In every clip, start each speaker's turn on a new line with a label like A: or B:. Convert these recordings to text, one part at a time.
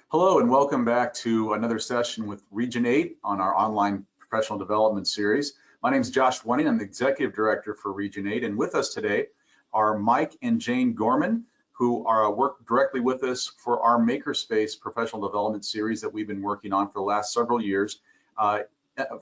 A: Hello and welcome back to another session with Region 8 on our online professional development series. My name is Josh Wenning. I'm the Executive Director for Region 8, and with us today are Mike and Jane Gorman, who work directly with us for our Makerspace professional development series that we've been working on for the last several years,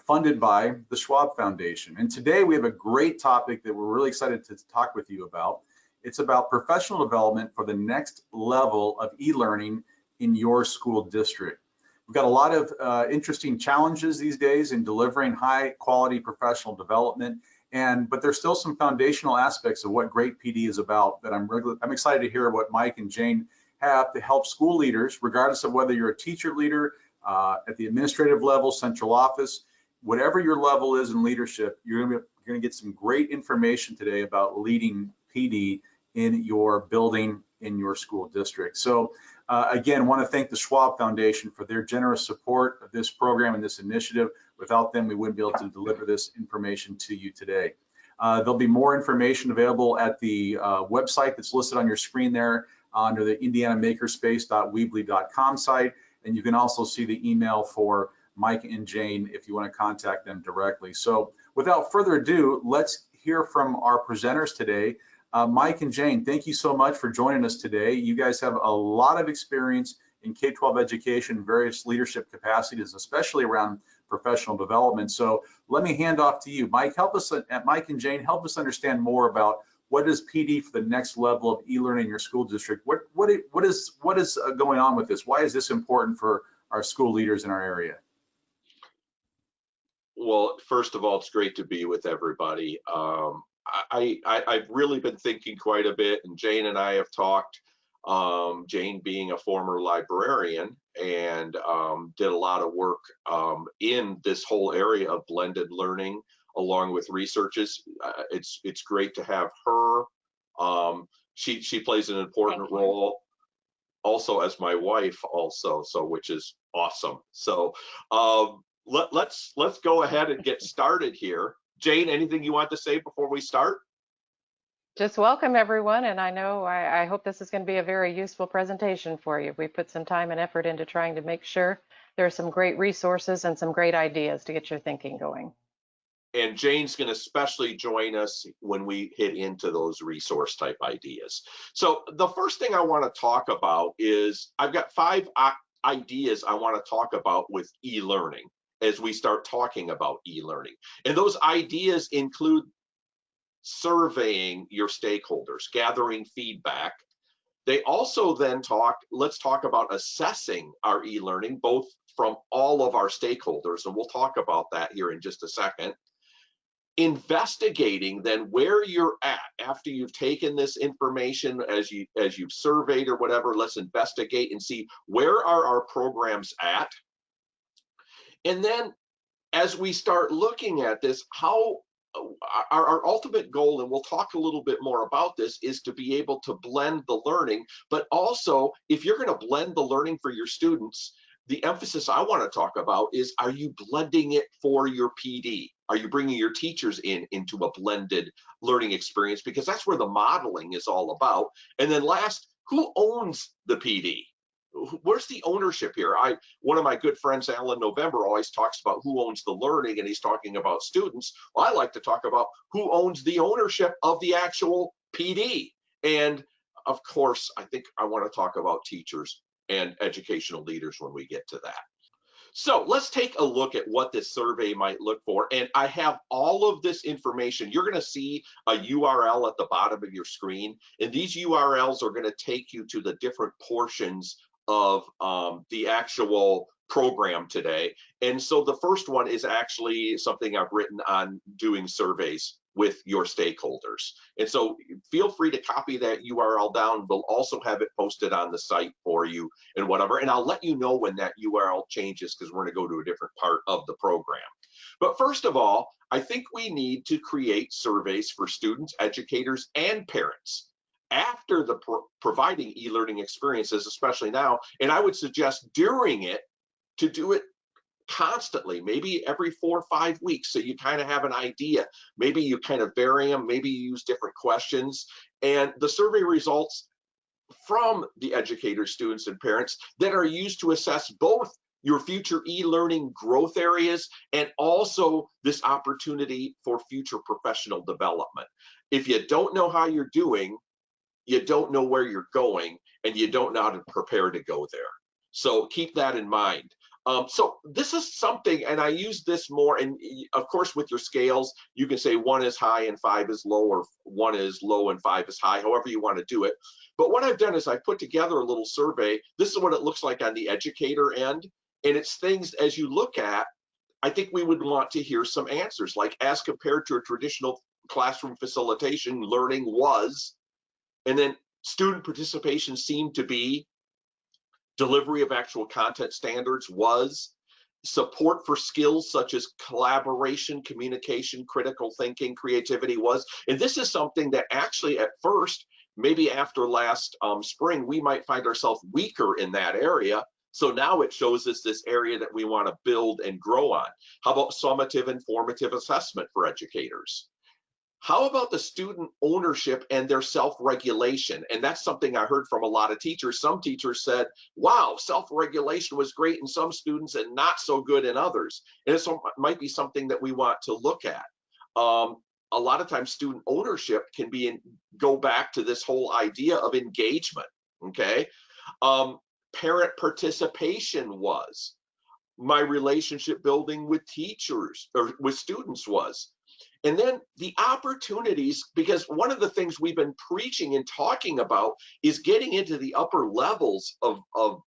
A: funded by the Schwab Foundation. And today we have a great topic that we're really excited to talk with you about. It's about professional development for the next level of e-learning in your school district. We've got a lot of interesting challenges these days in delivering high quality professional development, but there's still some foundational aspects of what great PD is about that I'm excited to hear what Mike and Jane have to help school leaders, regardless of whether you're a teacher leader at the administrative level, central office, whatever your level is in leadership, you're going to get some great information today about leading PD in your building, in your school district. So again, want to thank the Schwab Foundation for their generous support of this program and this initiative. Without them, we wouldn't be able to deliver this information to you today. There'll be more information available at the website that's listed on your screen there under the indianamakerspace.weebly.com site. And you can also see the email for Mike and Jane if you want to contact them directly. So without further ado, let's hear from our presenters today. Mike and Jane, thank you so much for joining us today. You guys have a lot of experience in K-12 education, various leadership capacities, especially around professional development. So let me hand off to you. Mike, Mike and Jane, help us understand more about what is PD for the next level of e-learning in your school district. What is going on with this? Why is this important for our school leaders in our area?
B: Well, first of all, it's great to be with everybody. I've really been thinking quite a bit, and Jane and I have talked, Jane being a former librarian and did a lot of work in this whole area of blended learning along with researches. It's great to have her. She plays an important role also as my wife also, so which is awesome. So let's go ahead and get started here. Jane, anything you want to say before we start?
C: Just welcome everyone, and I hope this is going to be a very useful presentation for you. We put some time and effort into trying to make sure there are some great resources and some great ideas to get your thinking going.
B: And Jane's going to especially join us when we hit into those resource type ideas. So the first thing I want to talk about is I've got 5 ideas I want to talk about with e-learning as we start talking about e-learning. And those ideas include surveying your stakeholders, gathering feedback. They also then let's talk about assessing our e-learning, both from all of our stakeholders, and we'll talk about that here in just a second. Investigating then where you're at after you've taken this information, as you've surveyed or whatever. Let's investigate and see where are our programs at. And then as we start looking at this, how our ultimate goal, and we'll talk a little bit more about this, is to be able to blend the learning, but also if you're going to blend the learning for your students, the emphasis I want to talk about is, are you blending it for your PD? Are you bringing your teachers into a blended learning experience? Because that's where the modeling is all about. And then last, who owns the PD? Where's the ownership here? One of my good friends, Alan November, always talks about who owns the learning, and he's talking about students. Well, I like to talk about who owns the ownership of the actual PD. And of course, I think I want to talk about teachers and educational leaders when we get to that. So let's take a look at what this survey might look for. And I have all of this information. You're going to see a URL at the bottom of your screen, and these URLs are going to take you to the different portions of the actual program today. And so the first one is actually something I've written on doing surveys with your stakeholders. And so feel free to copy that URL down. We'll also have it posted on the site for you and whatever. And I'll let you know when that URL changes, because we're going to go to a different part of the program. But first of all, I think we need to create surveys for students, educators, and parents after the providing e-learning experiences, especially now. And I would suggest during it to do it constantly, maybe every 4 or 5 weeks, so you kind of have an idea. Maybe you kind of vary them, maybe you use different questions. And the survey results from the educators, students, and parents that are used to assess both your future e-learning growth areas and also this opportunity for future professional development. If you don't know how you're doing, you don't know where you're going, and you don't know how to prepare to go there. So keep that in mind. So this is something, and I use this more, and of course with your scales, you can say 1 is high and 5 is low, or 1 is low and 5 is high, however you want to do it. But what I've done is I put together a little survey. This is what it looks like on the educator end, and it's things as you look at, I think we would want to hear some answers, like as compared to a traditional classroom facilitation, learning was, and then student participation seemed to be, delivery of actual content standards was, support for skills such as collaboration, communication, critical thinking, creativity was. And this is something that actually at first, maybe after last spring, we might find ourselves weaker in that area. So now it shows us this area that we want to build and grow on. How about summative and formative assessment for educators? How about the student ownership and their self-regulation? And that's something I heard from a lot of teachers. Some teachers said, wow, self-regulation was great in some students and not so good in others. And it might be something that we want to look at. A lot of times student ownership can be go back to this whole idea of engagement, okay? Parent participation was. My relationship building with teachers or with students was. And then the opportunities, because one of the things we've been preaching and talking about is getting into the upper levels of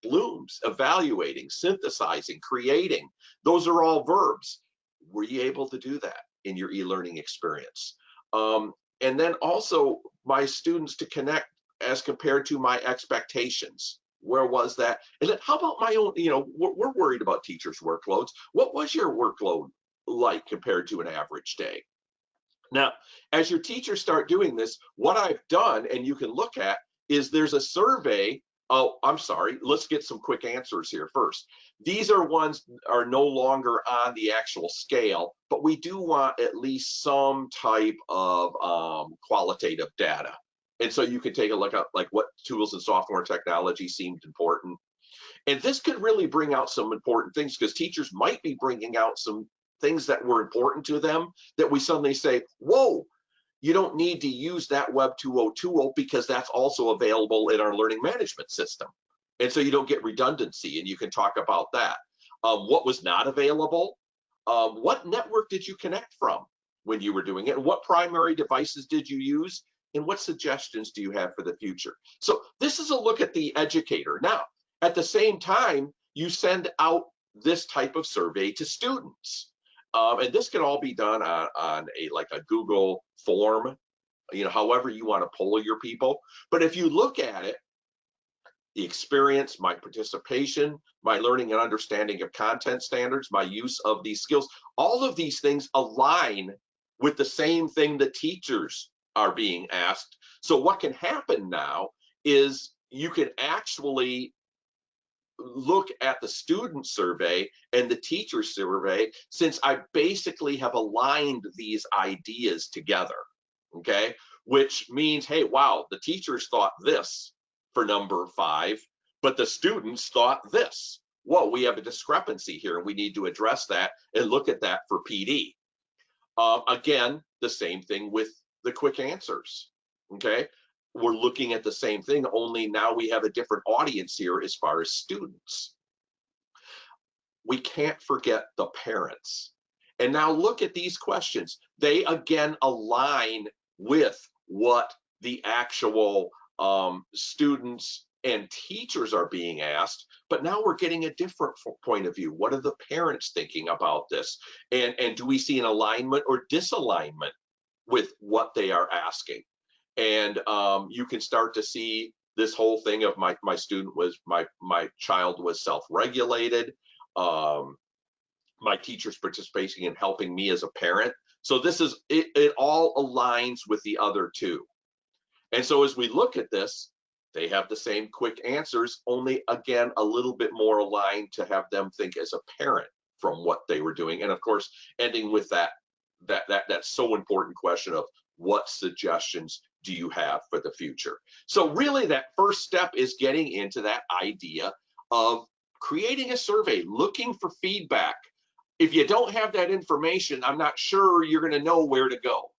B: Bloom's, evaluating, synthesizing, creating. Those are all verbs. Were you able to do that in your e-learning experience? And then also my students to connect as compared to my expectations. Where was that? And then how about my own, you know, we're worried about teachers' workloads. What was your workload like compared to an average day? Now, as your teachers start doing this, what I've done, and you can look at, is there's a survey. Oh, I'm sorry. Let's get some quick answers here first. These are ones are no longer on the actual scale, but we do want at least some type of qualitative data. And so you can take a look at like what tools and software technology seemed important. And this could really bring out some important things because teachers might be bringing out some things that were important to them that we suddenly say, whoa, you don't need to use that Web 2.0 tool because that's also available in our learning management system. And so you don't get redundancy, and you can talk about that. What was not available? What network did you connect from when you were doing it? And what primary devices did you use? And what suggestions do you have for the future? So this is a look at the educator. Now, at the same time, you send out this type of survey to students. And this can all be done on a Google form, you know, however you want to poll your people. But if you look at it, the experience, my participation, my learning and understanding of content standards, my use of these skills, all of these things align with the same thing that teachers are being asked. So what can happen now is you can actually look at the student survey and the teacher survey, since I basically have aligned these ideas together, okay? Which means, hey, wow, the teachers thought this for number 5, but the students thought this. Whoa, we have a discrepancy here, and we need to address that and look at that for PD. Again, the same thing with the quick answers, okay? We're looking at the same thing, only now we have a different audience here as far as students. We can't forget the parents. And now look at these questions. They again align with what the actual students and teachers are being asked, but now we're getting a different point of view. What are the parents thinking about this? And do we see an alignment or disalignment with what they are asking? And you can start to see this whole thing of my student was, my child was self-regulated, my teacher's participating in helping me as a parent. So this is, it all aligns with the other two. And so as we look at this, they have the same quick answers, only again, a little bit more aligned to have them think as a parent from what they were doing. And of course, ending with that so important question of what suggestions do you have for the future? So really that first step is getting into that idea of creating a survey, looking for feedback. If you don't have that information, I'm not sure you're going to know where to go.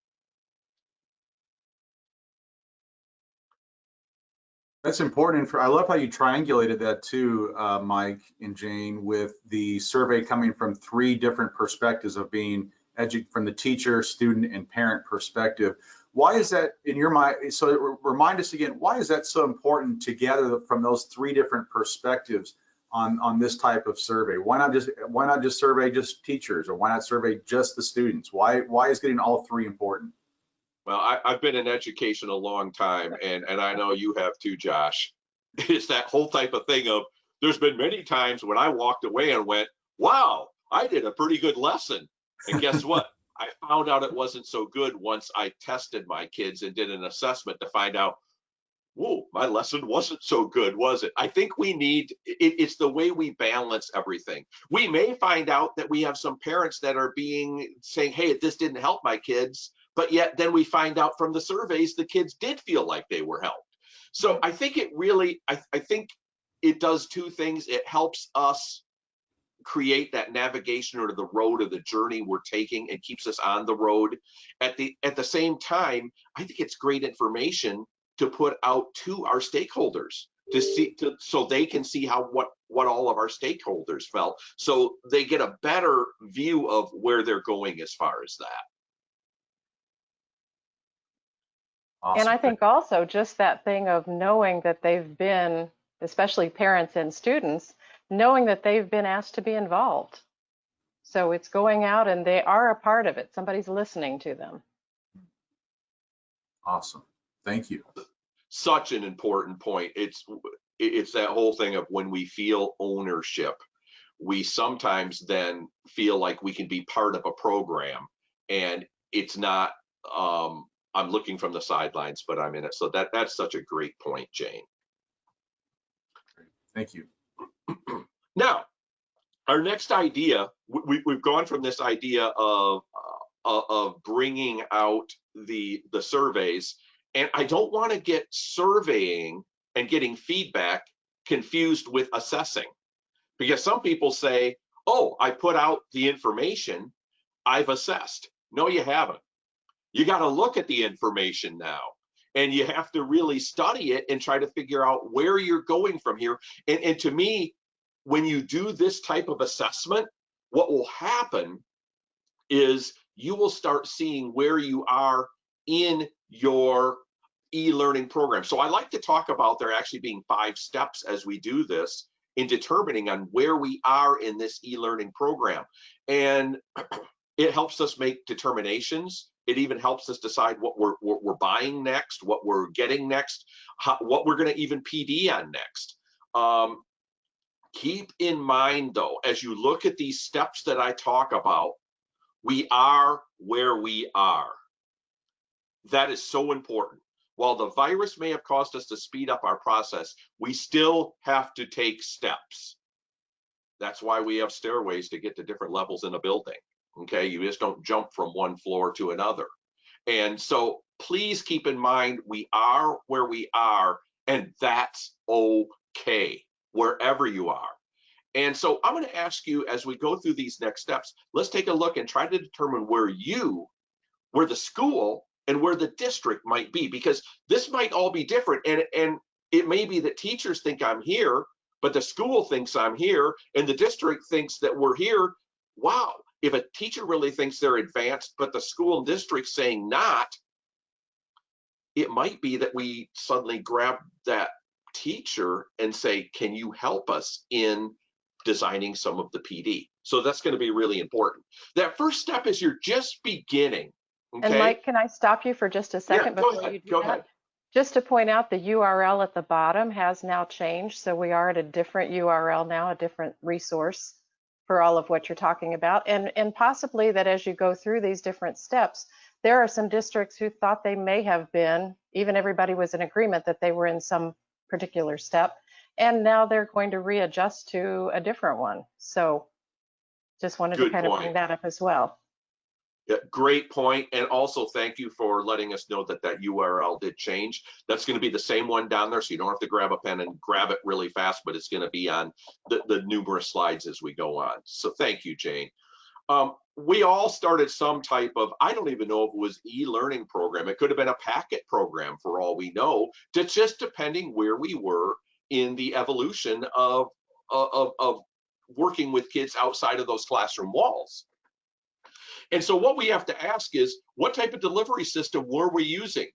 A: That's important. I love how you triangulated that too, Mike and Jane, with the survey coming from 3 different perspectives of being from the teacher, student, and parent perspective. Why is that in your mind? So remind us again, why is that so important to gather from those 3 different perspectives on this type of survey? Why not just survey just teachers, or why not survey just the students? Why is getting all 3 important?
B: Well, I've been in education a long time, and I know you have too, Josh. It's that whole type of thing of, there's been many times when I walked away and went, wow, I did a pretty good lesson. And guess what? I found out it wasn't so good once I tested my kids and did an assessment to find out, whoa, my lesson wasn't so good, was it? I think we need, it's the way we balance everything. We may find out that we have some parents that are saying, hey, this didn't help my kids, but yet then we find out from the surveys the kids did feel like they were helped. So I think it really, I think it does 2 things. It helps us create that navigation or the road or the journey we're taking, and keeps us on the road. At the same time, I think it's great information to put out to our stakeholders so they can see what all of our stakeholders felt, so they get a better view of where they're going as far as that.
A: Awesome.
C: And I think also just that thing of knowing that they've been, especially parents and students, knowing that they've been asked to be involved. So it's going out and they are a part of it. Somebody's listening to them.
A: Awesome. Thank you.
B: Such an important point. It's that whole thing of, when we feel ownership, we sometimes then feel like we can be part of a program, and it's not, I'm looking from the sidelines, but I'm in it. So that's such a great point, Jane.
A: Thank you.
B: Now, our next idea, we've gone from this idea of bringing out the surveys, and I don't want to get surveying and getting feedback confused with assessing, because some people say, oh, I put out the information, I've assessed. No, you haven't. You got to look at the information now, and you have to really study it and try to figure out where you're going from here. And to me, when you do this type of assessment, what will happen is you will start seeing where you are in your e-learning program. So I like to talk about there actually being 5 steps as we do this in determining on where we are in this e-learning program. And it helps us make determinations. It even helps us decide what we're buying next, what we're getting next, what we're going to even PD on next. Keep in mind, though, as you look at these steps that I talk about, we are where we are. That is so important. While the virus may have caused us to speed up our process, we still have to take steps. That's why we have stairways to get to different levels in a building. Okay, you just don't jump from one floor to another. And so please keep in mind, we are where we are, and that's okay, wherever you are. And so I'm going to ask you, as we go through these next steps, let's take a look and try to determine where the school and where the district might be, because this might all be different. And it may be that teachers think I'm here, but the school thinks I'm here, and the district thinks that we're here. Wow, if a teacher really thinks they're advanced, but the school and district saying not, it might be that we suddenly grab that teacher and say, can you help us in designing some of the PD? So that's going to be really important. That first step is you're just beginning. Okay?
C: And Mike, can I stop you for just a second before you do that?
B: Go ahead.
C: Just to point out, the URL at the bottom has now changed. So we are at a different URL now, a different resource for all of what you're talking about. And possibly that as you go through these different steps, there are some districts who thought they may have been, even everybody was in agreement that they were in some particular step, and now they're going to readjust to a different one. So just wanted to kind of bring that up as well.
B: Yeah, great point. And also thank you for letting us know that that URL did change. That's going to be the same one down there, so you don't have to grab a pen and grab it really fast, but it's going to be on the numerous slides as we go on. So thank you, Jane. We all started some type of, I don't even know if it was e-learning program. It could have been a packet program for all we know, just depending where we were in the evolution of working with kids outside of those classroom walls. And so what we have to ask is, what type of delivery system were we using?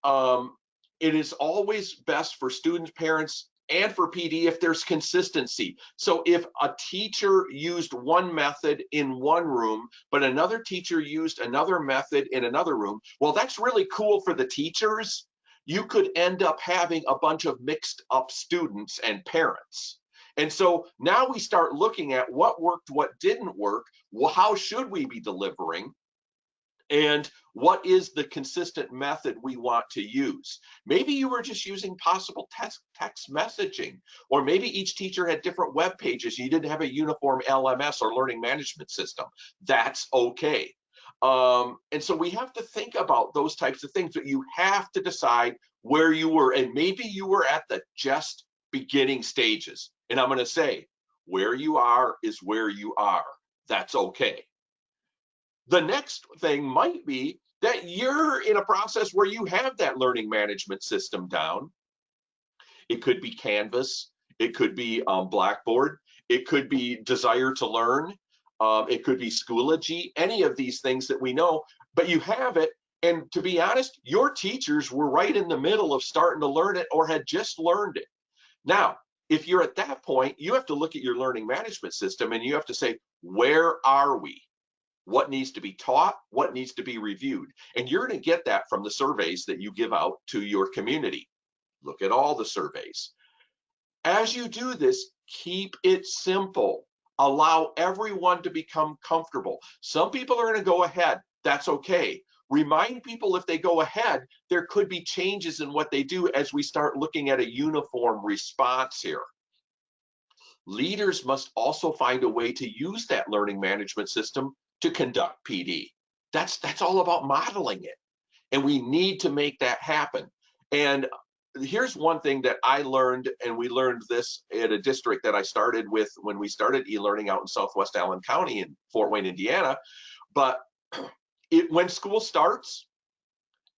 B: It is always best for students, parents, and for PD if there's consistency. So if a teacher used one method in one room, but another teacher used another method in another room, well, that's really cool for the teachers. You could end up having a bunch of mixed up students and parents. And so now we start looking at what worked, what didn't work. Well, how should we be delivering? And what is the consistent method we want to use? Maybe you were just using possible text messaging, or maybe each teacher had different web pages. You didn't have a uniform LMS or learning management system. That's okay. And so we have to think about those types of things, but you have to decide where you were. And maybe you were at the just beginning stages. And I'm going to say, where you are is where you are. That's okay. The next thing might be that you're in a process where you have that learning management system down. It could be Canvas, it could be Blackboard, it could be Desire to Learn, it could be Schoology, any of these things that we know, but you have it. And to be honest, your teachers were right in the middle of starting to learn it or had just learned it. Now, if you're at that point, you have to look at your learning management system and you have to say, where are we? What needs to be taught? What needs to be reviewed? And you're going to get that from the surveys that you give out to your community. Look at all the surveys. As you do this, keep it simple. Allow everyone to become comfortable. Some people are going to go ahead. That's okay. Remind people if they go ahead, there could be changes in what they do as we start looking at a uniform response here. Leaders must also find a way to use that learning management system to conduct PD. That's all about modeling it. And we need to make that happen. And here's one thing that I learned, and we learned this at a district that I started with when we started e-learning out in Southwest Allen County in Fort Wayne, Indiana. But when school starts,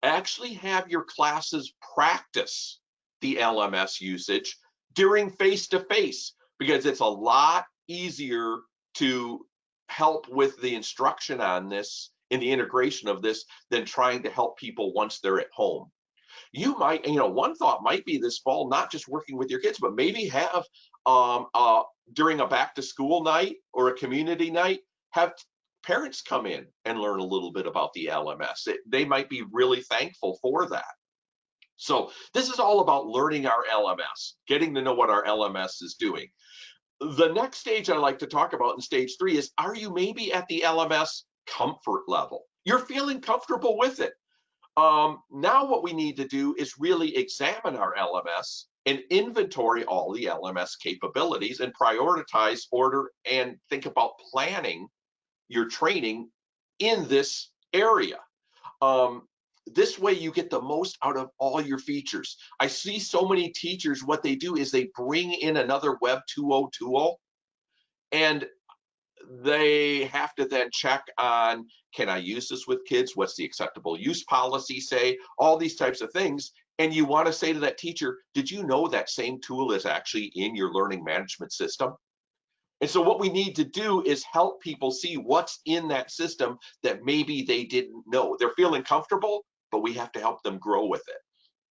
B: actually have your classes practice the LMS usage during face-to-face, because it's a lot easier to help with the instruction on this and the integration of this than trying to help people once they're at home. You might, one thought might be this fall, not just working with your kids, but maybe have during a back to school night or a community night, have parents come in and learn a little bit about the LMS. They might be really thankful for that. So this is all about learning our LMS, getting to know what our LMS is doing. The next stage I like to talk about in stage 3 is, are you maybe at the LMS comfort level? You're feeling comfortable with it. Now what we need to do is really examine our LMS and inventory all the LMS capabilities and prioritize, order, and think about planning your training in this area. This way you get the most out of all your features. I see so many teachers, what they do is they bring in another Web 2.0 tool, and they have to then check on, can I use this with kids? What's the acceptable use policy say? All these types of things. And you want to say to that teacher, did you know that same tool is actually in your learning management system? And so what we need to do is help people see what's in that system that maybe they didn't know. They're feeling comfortable, but we have to help them grow with it.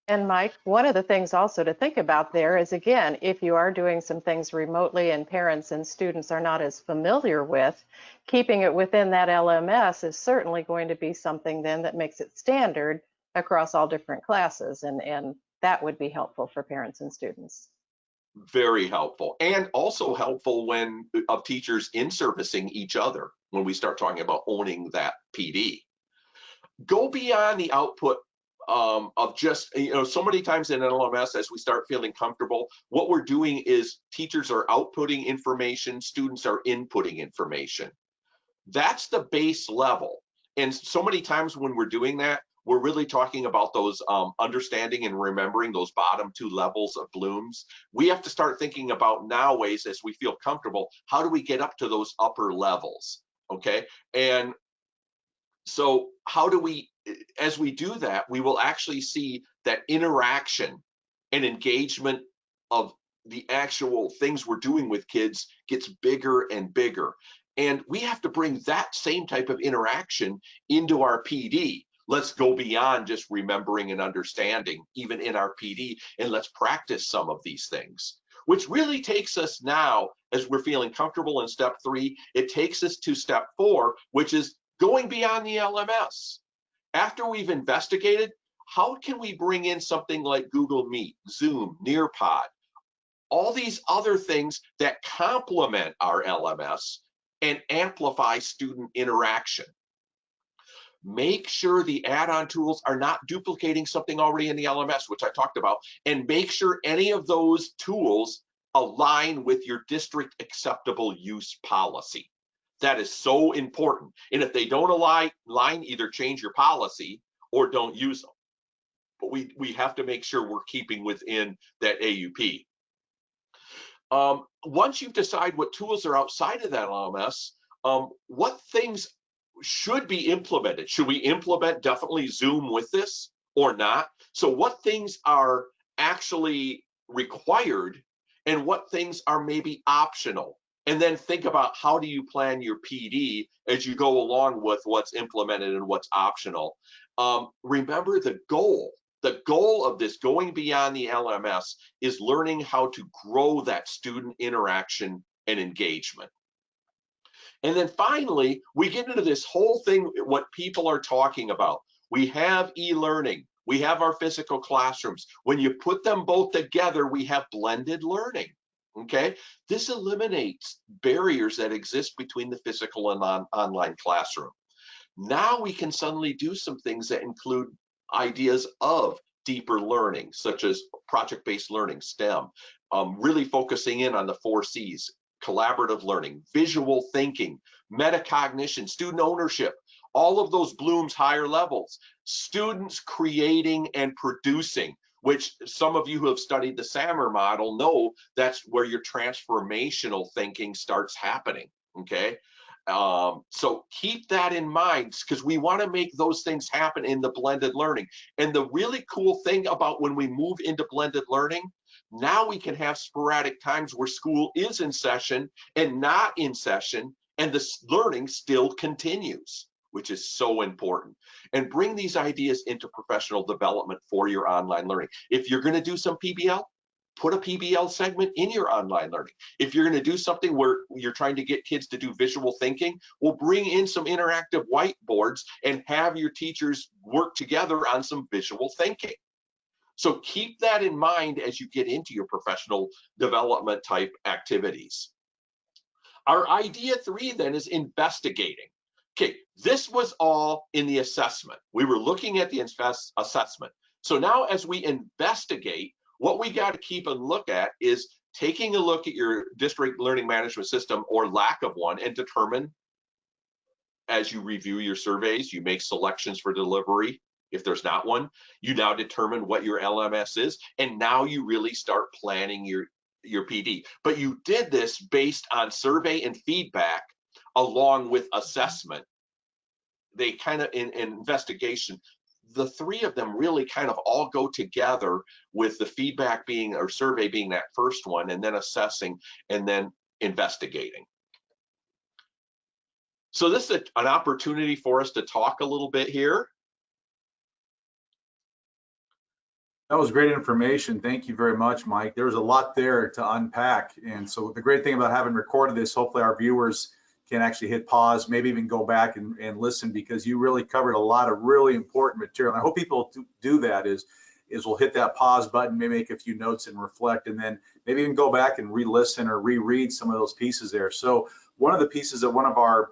C: And Mike, one of the things also to think about there is, again, if you are doing some things remotely and parents and students are not as familiar with, keeping it within that LMS is certainly going to be something then that makes it standard across all different classes. And that would be helpful for parents and students.
B: Very helpful, and also helpful when of teachers in servicing each other when we start talking about owning that PD. Go beyond the output of just, so many times in an LMS, as we start feeling comfortable, what we're doing is teachers are outputting information, students are inputting information. That's the base level. And so many times when we're doing that, we're really talking about those understanding and remembering those bottom 2 levels of blooms. We have to start thinking about now ways, as we feel comfortable, how do we get up to those upper levels, okay? And so how do we, as we do that, we will actually see that interaction and engagement of the actual things we're doing with kids gets bigger and bigger. And we have to bring that same type of interaction into our PD. Let's go beyond just remembering and understanding, even in our PD, and let's practice some of these things, which really takes us now, as we're feeling comfortable in step 3, it takes us to step 4, which is going beyond the LMS. After we've investigated, how can we bring in something like Google Meet, Zoom, Nearpod, all these other things that complement our LMS and amplify student interaction? Make sure the add-on tools are not duplicating something already in the LMS, which I talked about, and make sure any of those tools align with your district acceptable use policy. That is so important. And if they don't align, either change your policy or don't use them. But we have to make sure we're keeping within that AUP. Once you've decided what tools are outside of that LMS, what things should be implemented? Should we implement definitely Zoom with this or not? So what things are actually required and what things are maybe optional? And then think about how do you plan your PD as you go along with what's implemented and what's optional. Remember the goal. The goal of this going beyond the LMS is learning how to grow that student interaction and engagement. And then finally, we get into this whole thing, what people are talking about. We have e-learning, we have our physical classrooms. When you put them both together, we have blended learning, okay? This eliminates barriers that exist between the physical and online classroom. Now we can suddenly do some things that include ideas of deeper learning, such as project-based learning, STEM, really focusing in on the 4 C's, collaborative learning, visual thinking, metacognition, student ownership, all of those blooms higher levels, students creating and producing, which some of you who have studied the SAMR model know that's where your transformational thinking starts happening, okay? So keep that in mind, because we want to make those things happen in the blended learning. And the really cool thing about when we move into blended learning, now we can have sporadic times where school is in session and not in session, and the learning still continues, which is so important. And bring these ideas into professional development for your online learning. If you're going to do some PBL, put a PBL segment in your online learning. If you're going to do something where you're trying to get kids to do visual thinking, we'll bring in some interactive whiteboards and have your teachers work together on some visual thinking. So keep that in mind as you get into your professional development type activities. Our idea 3 then is investigating. Okay, this was all in the assessment. We were looking at the assessment. So now as we investigate, what we got to keep a look at is taking a look at your district learning management system or lack of one and determine, as you review your surveys, you make selections for delivery. If there's not one, you now determine what your LMS is, and now you really start planning your PD. But you did this based on survey and feedback along with assessment. They kind of, in investigation, the 3 of them really kind of all go together, with the feedback being, or survey being, that first one, and then assessing, and then investigating. So this is an opportunity for us to talk a little bit here.
A: That was great information. Thank you very much, Mike. There was a lot there to unpack. And so the great thing about having recorded this, hopefully our viewers can actually hit pause, maybe even go back and listen, because you really covered a lot of really important material. And I hope people do that, is we'll hit that pause button, maybe make a few notes and reflect, and then maybe even go back and re-listen or reread some of those pieces there. So one of the pieces that one of our,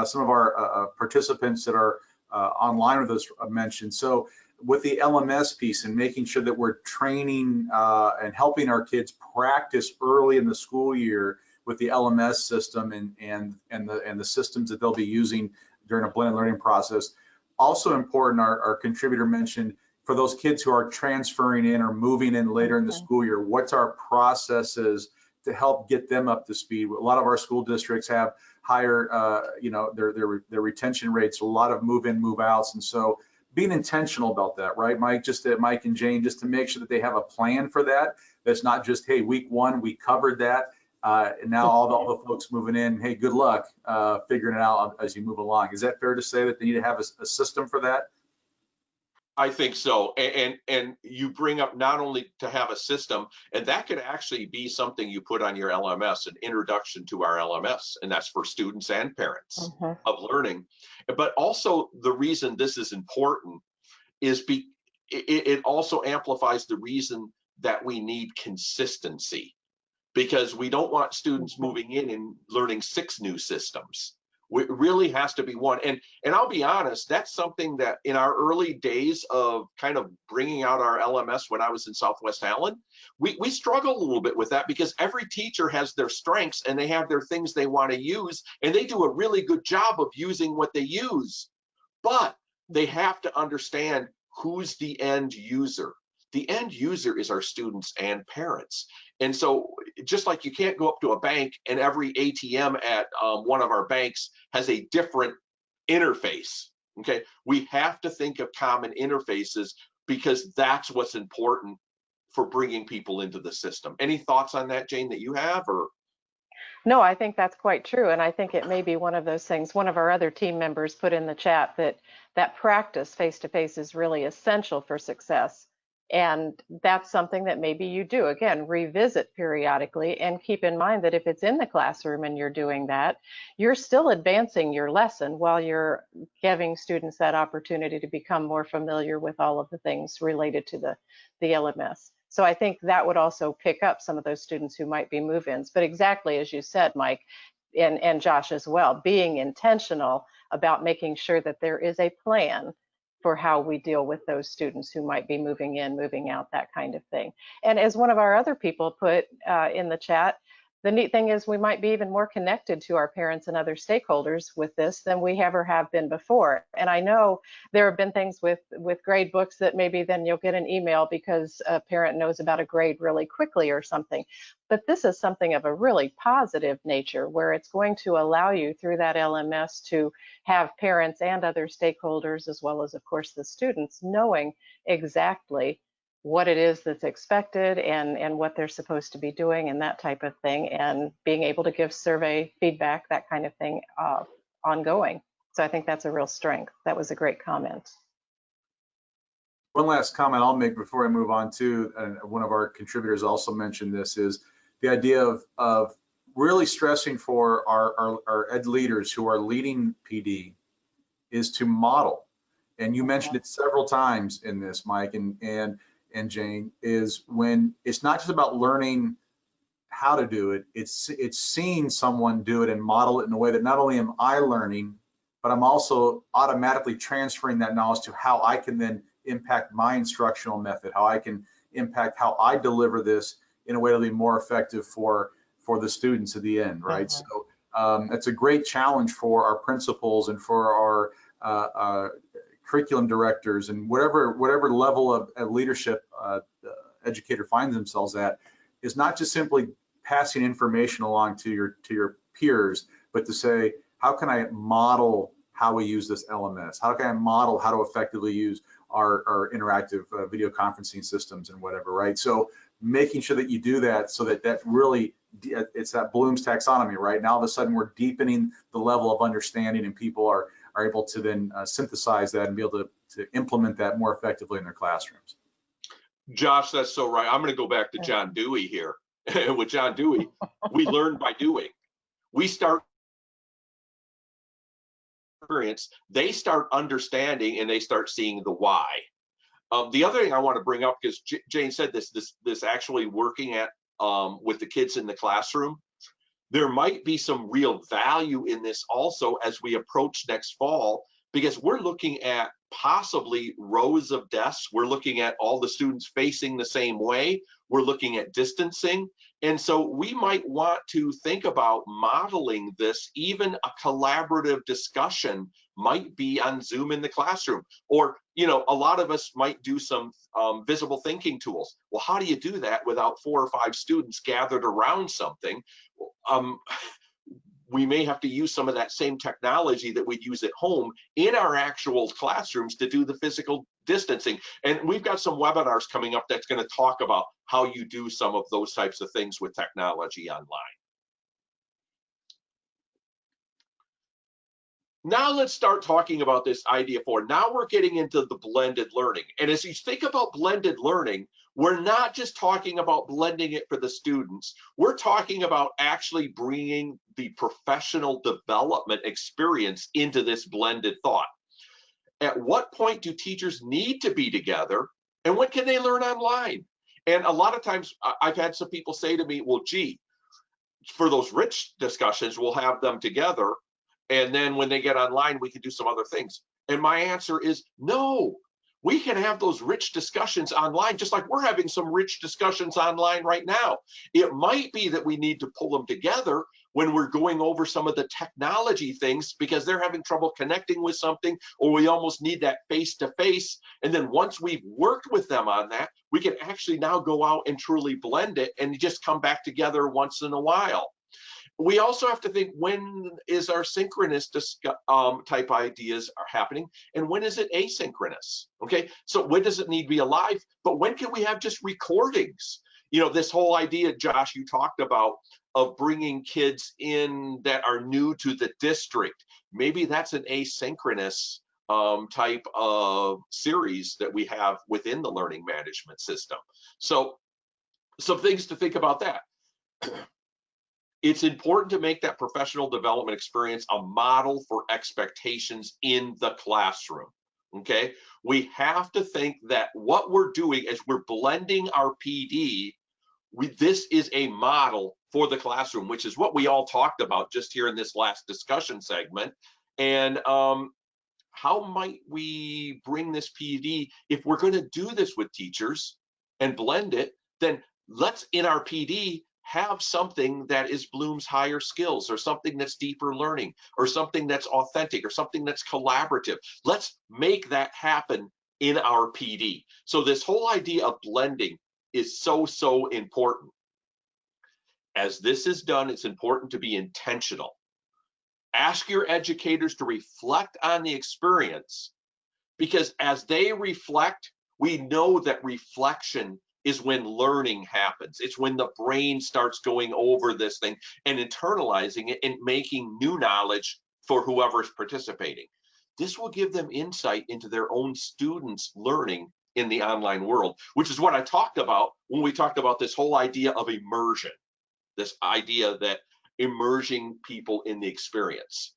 A: some of our participants that are online with us mentioned, so with the LMS piece and making sure that we're training and helping our kids practice early in the school year with the LMS system and the systems that they'll be using during a blended learning process. Also important, our contributor mentioned, for those kids who are transferring in or moving in later in the school year, what's our processes to help get them up to speed? A lot of our school districts have higher, their retention rates, a lot of move in, move outs. And so being intentional about that, right, Mike, Mike and Jane, just to make sure that they have a plan for that. That's not just, hey, week one, we covered that. And now all the folks moving in, hey, good luck figuring it out as you move along. Is that fair to say that they need to have a system for that?
B: I think so. And you bring up not only to have a system, and that could actually be something you put on your LMS, an introduction to our LMS, and that's for students and parents of learning. But also the reason this is important is it also amplifies the reason that we need consistency, because we don't want students moving in and learning 6 new systems. It really has to be one. And I'll be honest, that's something that in our early days of kind of bringing out our LMS when I was in Southwest Allen, we struggled a little bit with that, because every teacher has their strengths and they have their things they want to use, and they do a really good job of using what they use. But they have to understand who's the end user. The end user is our students and parents. And so just like you can't go up to a bank and every ATM at one of our banks has a different interface, okay? We have to think of common interfaces, because that's what's important for bringing people into the system. Any thoughts on that, Jane, that you have? Or
C: No, I think that's quite true. And I think it may be one of those things. One of our other team members put in the chat that practice face-to-face is really essential for success. And that's something that maybe you do, again, revisit periodically, and keep in mind that if it's in the classroom and you're doing that, you're still advancing your lesson while you're giving students that opportunity to become more familiar with all of the things related to the LMS. So I think that would also pick up some of those students who might be move-ins. But exactly as you said, Mike, and Josh as well, being intentional about making sure that there is a plan for how we deal with those students who might be moving in, moving out, that kind of thing. And as one of our other people put in the chat, the neat thing is we might be even more connected to our parents and other stakeholders with this than we ever have been before. And I know there have been things with grade books that maybe then you'll get an email because a parent knows about a grade really quickly or something. But this is something of a really positive nature, where it's going to allow you through that LMS to have parents and other stakeholders, as well as, of course, the students, knowing exactly what it is that's expected and what they're supposed to be doing and that type of thing, and being able to give survey feedback, that kind of thing, ongoing. So I think that's a real strength. That was a great comment.
A: One last comment I'll make before I move on to, and one of our contributors also mentioned this, is the idea of really stressing for our ed leaders who are leading PD is to model. And you mentioned it several times in this, Mike and Jane, is when it's not just about learning how to do it, it's seeing someone do it and model it in a way that not only am I learning, but I'm also automatically transferring that knowledge to how I can then impact my instructional method, how I can impact how I deliver this in a way that'll be more effective for the students at the end, right? So that's a great challenge for our principals and for our curriculum directors and whatever level of leadership educator finds themselves at, is not just simply passing information along to your peers, but to say, how can I model how we use this LMS? How can I model how to effectively use our interactive video conferencing systems and whatever, right? So making sure that you do that, so that really, it's that Bloom's taxonomy, right? Now all of a sudden we're deepening the level of understanding, and people are able to then synthesize that and be able to implement that more effectively in their classrooms.
B: Josh, that's so right. I'm going to go back to John Dewey here. With John Dewey, we learn by doing. We start experience, they start understanding, and they start seeing the why. The other thing I want to bring up, because Jane said this actually working at with the kids in the classroom, there might be some real value in this also as we approach next fall, because we're looking at possibly rows of desks. We're looking at all the students facing the same way. We're looking at distancing. And so we might want to think about modeling this. Even a collaborative discussion might be on Zoom in the classroom. Or, you know, a lot of us might do some visible thinking tools. Well, how do you do that without 4 or 5 students gathered around something? We may have to use some of that same technology that we'd use at home in our actual classrooms to do the physical distancing. And we've got some webinars coming up that's going to talk about how you do some of those types of things with technology online. Now let's start talking about this idea for, now we're getting into the blended learning. And as you think about blended learning, we're not just talking about blending it for the students. We're talking about actually bringing the professional development experience into this blended thought. At what point do teachers need to be together, and when can they learn online? And a lot of times I've had some people say to me, well, gee, for those rich discussions, we'll have them together, and then when they get online, we can do some other things. And my answer is no. We can have those rich discussions online, just like we're having some rich discussions online right now. It might be that we need to pull them together when we're going over some of the technology things because they're having trouble connecting with something, or we almost need that face-to-face. And then once we've worked with them on that, we can actually now go out and truly blend it and just come back together once in a while. We also have to think, when is our synchronous type ideas are happening, and when is it asynchronous? Okay, so when does it need to be alive, but when can we have just recordings? You know, this whole idea, Josh, you talked about, of bringing kids in that are new to the district. Maybe that's an asynchronous type of series that we have within the learning management system. So some things to think about that. It's important to make that professional development experience a model for expectations in the classroom, okay? We have to think that what we're doing as we're blending our PD, this is a model for the classroom, which is what we all talked about just here in this last discussion segment. And how might we bring this PD, if we're going to do this with teachers and blend it, then let's, in our PD, have something that is Bloom's higher skills, or something that's deeper learning, or something that's authentic, or something that's collaborative. Let's make that happen in our PD. So this whole idea of blending is so, so important. As this is done, it's important to be intentional. Ask your educators to reflect on the experience, because as they reflect, we know that reflection is when learning happens. It's when the brain starts going over this thing and internalizing it and making new knowledge for whoever's participating. This will give them insight into their own students' learning in the online world, which is what I talked about when we talked about this whole idea of immersion, this idea that immersing people in the experience.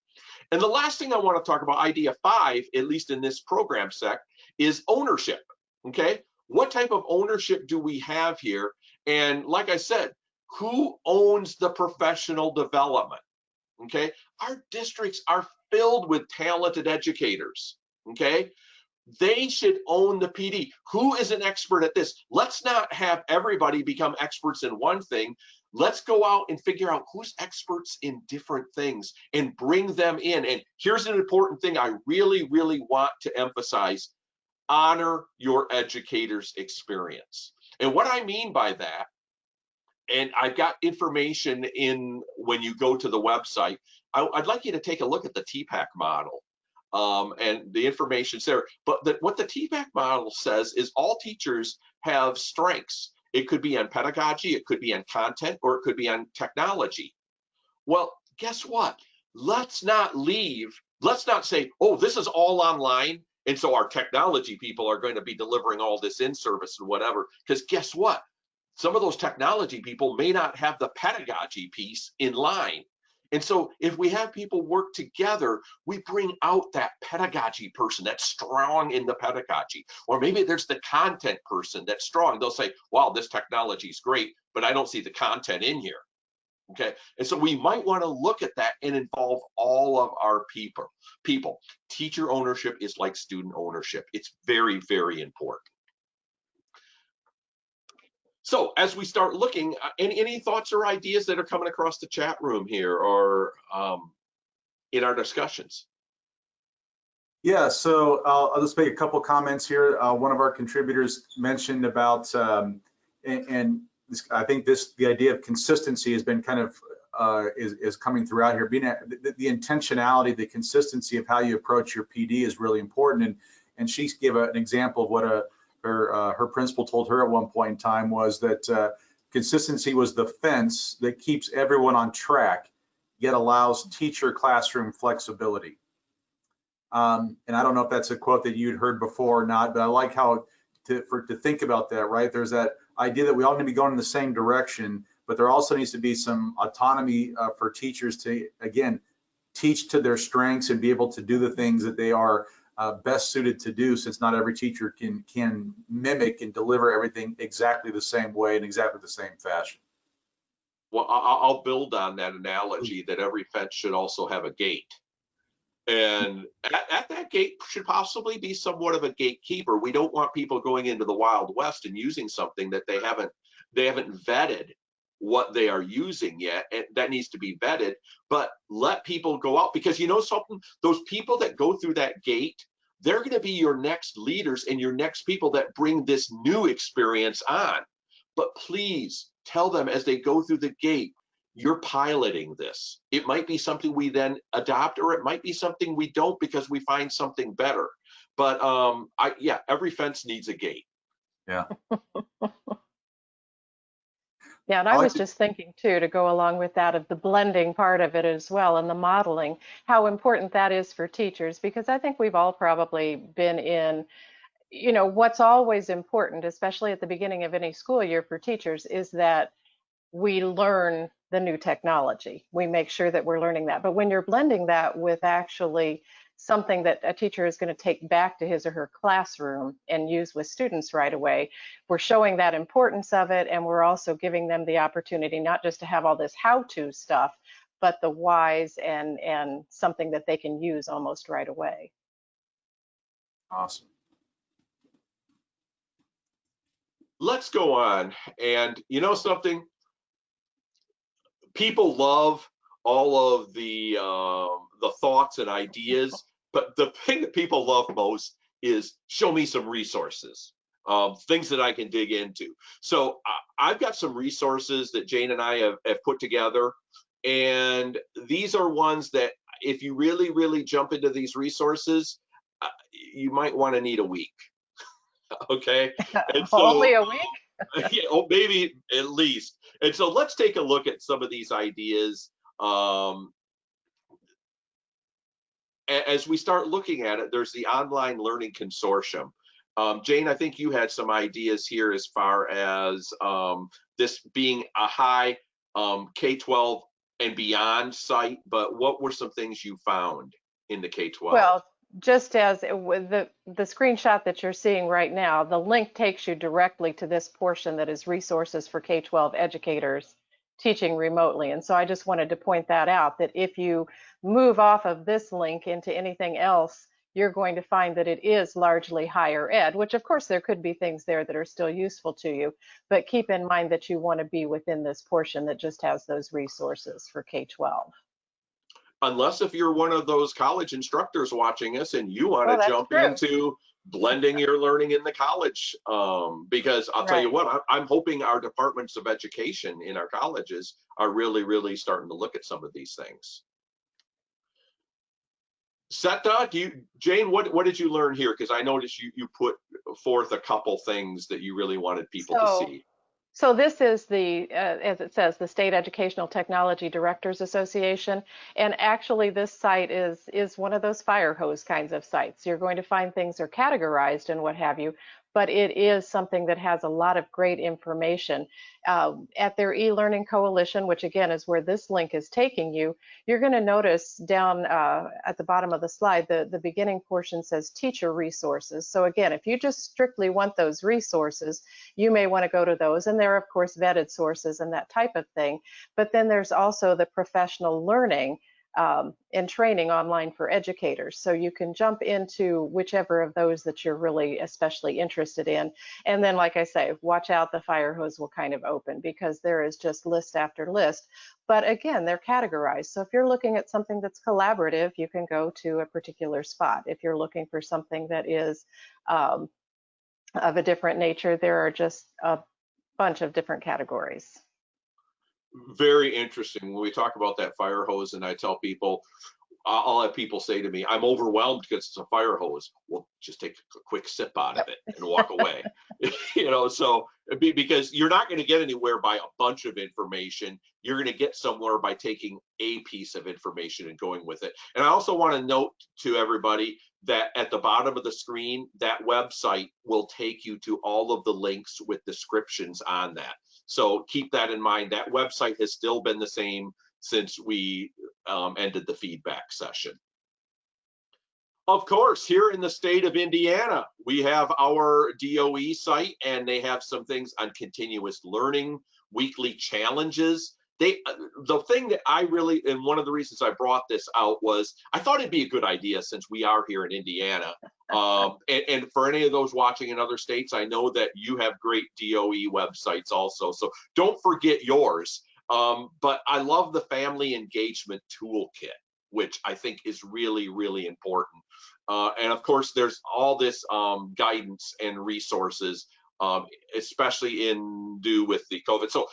B: And the last thing I want to talk about, idea 5, at least in this program sec, is ownership, okay? What type of ownership do we have here? And like I said, who owns the professional development? Okay, our districts are filled with talented educators. Okay, they should own the PD. Who is an expert at this? Let's not have everybody become experts in one thing. Let's go out and figure out who's experts in different things and bring them in. And here's an important thing I really, really want to emphasize. Honor your educator's experience. And what I mean by that, and I've got information in when you go to the website, I'd like you to take a look at the TPAC model, and the information's there. But what the TPAC model says is all teachers have strengths. It could be on pedagogy, it could be on content, or it could be on technology. Well, guess what? Let's not say, oh, this is all online, and so our technology people are going to be delivering all this in service and whatever, because guess what? Some of those technology people may not have the pedagogy piece in line. And so if we have people work together, we bring out that pedagogy person that's strong in the pedagogy. Or maybe there's the content person that's strong. They'll say, wow, this technology is great, but I don't see the content in here. Okay, and so we might want to look at that and involve all of our people. Teacher ownership is like student ownership. It's very, very important. So as we start looking, any thoughts or ideas that are coming across the chat room here or in our discussions?
A: Yeah, so I'll just make a couple comments here. One of our contributors mentioned about, and I think the idea of consistency has been kind of is coming throughout here. Being the intentionality, the consistency of how you approach your PD is really important. And she gave an example of what her principal told her at one point in time was that consistency was the fence that keeps everyone on track, yet allows teacher classroom flexibility. And I don't know if that's a quote that you'd heard before or not, but I like how to think about that, right? There's that idea that we all need to be going in the same direction, but there also needs to be some autonomy for teachers to, again, teach to their strengths and be able to do the things that they are best suited to do, since not every teacher can mimic and deliver everything exactly the same way in exactly the same fashion.
B: Well, I'll build on that analogy that every fence should also have a gate. And at that gate should possibly be somewhat of a gatekeeper. We don't want people going into the Wild West and using something that they haven't vetted what they are using yet, and that needs to be vetted. But let people go out, because you know something, those people that go through that gate, they're going to be your next leaders and your next people that bring this new experience on. But please tell them as they go through the gate, you're piloting this. It might be something we then adopt, or it might be something we don't because we find something better. But yeah, every fence needs a gate.
A: Yeah.
C: Yeah, and I was just thinking too, to go along with that, of the blending part of it as well, and the modeling, how important that is for teachers, because I think we've all probably been in, what's always important, especially at the beginning of any school year for teachers, is that we learn the new technology. We make sure that we're learning that. But when you're blending that with actually something that a teacher is going to take back to his or her classroom and use with students right away, we're showing that importance of it, and we're also giving them the opportunity not just to have all this how-to stuff, but the whys and something that they can use almost right away.
A: Awesome.
B: Let's go on. And you know something? People love all of the thoughts and ideas, but the thing that people love most is show me some resources, things that I can dig into. So I've got some resources that Jane and I have put together, and these are ones that if you really, really jump into these resources, you might want to need a week. Okay, and so
C: Only a week?
B: yeah, oh, maybe at least. And so let's take a look at some of these ideas as we start looking at it. There's the Online Learning Consortium. Jane, I think you had some ideas here as far as this being a high K-12 and beyond site, but what were some things you found in the K-12?
C: Well, just as with the screenshot that you're seeing right now, the link takes you directly to this portion that is resources for K-12 educators teaching remotely. And so I just wanted to point that out, that if you move off of this link into anything else, you're going to find that it is largely higher ed, which of course there could be things there that are still useful to you, but keep in mind that you want to be within this portion that just has those resources for K-12.
B: Unless if you're one of those college instructors watching us and you want to jump into blending your learning in the college, because I'll tell you what, I'm hoping our departments of education in our colleges are really, really starting to look at some of these things. Seta, Jane, what did you learn here? Because I noticed you put forth a couple things that you really wanted people to see.
C: So this is the, as it says, the State Educational Technology Directors Association. And actually this site is one of those fire hose kinds of sites. You're going to find things are categorized and what have you, but it is something that has a lot of great information. At their e-learning coalition, which again is where this link is taking you, you're going to notice down at the bottom of the slide, the beginning portion says teacher resources. So again, if you just strictly want those resources, you may want to go to those. And there are, of course, vetted sources and that type of thing. But then there's also the professional learning and training online for educators. So you can jump into whichever of those that you're really especially interested in. And then, like I say, watch out, the fire hose will kind of open because there is just list after list. But again, they're categorized. So if you're looking at something that's collaborative, you can go to a particular spot. If you're looking for something that is of a different nature, there are just a bunch of different categories.
B: Very interesting when we talk about that fire hose, and I tell people, I'll have people say to me, I'm overwhelmed because it's a fire hose. Well, just take a quick sip out of it and walk away. You know, so because you're not going to get anywhere by a bunch of information. You're going to get somewhere by taking a piece of information and going with it. And I also want to note to everybody that at the bottom of the screen, that website will take you to all of the links with descriptions on that. So keep that in mind. That website has still been the same since we ended the feedback session. Of course, here in the state of Indiana, we have our DOE site, and they have some things on continuous learning, weekly challenges. The thing that I really, and one of the reasons I brought this out was I thought it'd be a good idea since we are here in Indiana. And for any of those watching in other states, I know that you have great DOE websites also. So don't forget yours. But I love the family engagement toolkit, which I think is really, really important. And of course, there's all this guidance and resources, especially in due with the COVID. So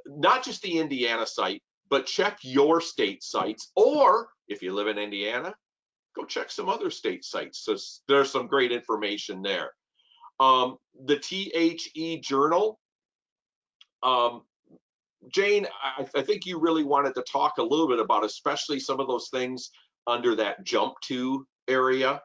B: not just the Indiana site, but check your state sites, or if you live in Indiana, go check some other state sites. So there's some great information there. The THE journal, Jane, I think you really wanted to talk a little bit about especially some of those things under that jump to area.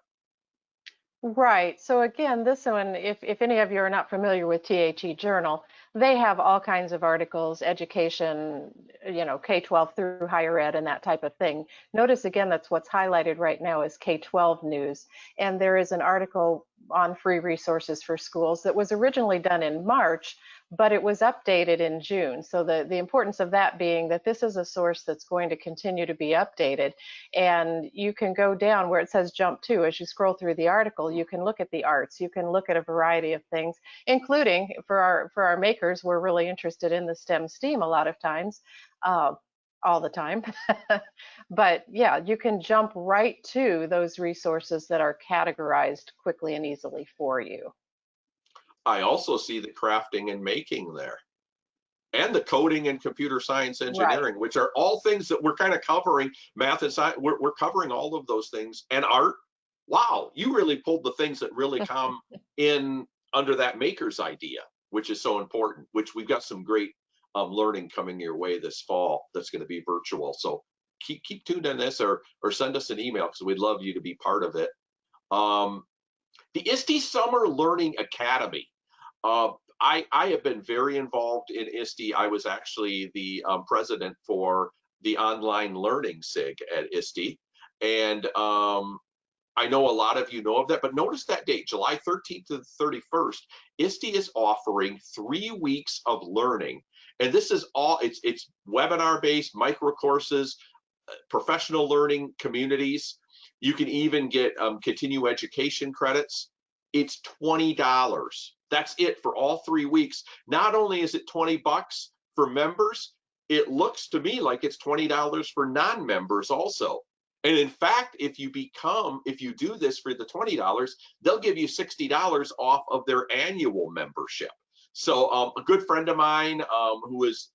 C: Right. So again, this one, if any of you are not familiar with THE Journal, they have all kinds of articles, education, you know, K-12 through higher ed and that type of thing. Notice again, that's what's highlighted right now is K-12 news. And there is an article on free resources for schools that was originally done in March, but it was updated in June. So the importance of that being that this is a source that's going to continue to be updated. And you can go down where it says jump to, as you scroll through the article, you can look at the arts, you can look at a variety of things, including for our makers, we're really interested in the STEM a lot of times, all the time. But yeah, you can jump right to those resources that are categorized quickly and easily for you.
B: I also see the crafting and making there, and the coding and computer science engineering, right, which are all things that we're kind of covering. Math and science, we're covering all of those things. And art, wow, you really pulled the things that really come in under that maker's idea, which is so important, which we've got some great learning coming your way this fall that's going to be virtual. So keep tuned on this, or send us an email because we'd love you to be part of it. The ISTE Summer Learning Academy. I have been very involved in ISTE. I was actually the president for the online learning SIG at ISTE. And I know a lot of you know of that, but notice that date, July 13th to the 31st, ISTE is offering 3 weeks of learning. And this is all, it's webinar based, micro courses, professional learning communities. You can even get continue education credits. It's $20. That's it for all 3 weeks. Not only is it $20 for members, it looks to me like it's $20 for non-members also. And in fact, if you do this for the $20, they'll give you $60 off of their annual membership. So a good friend of mine who is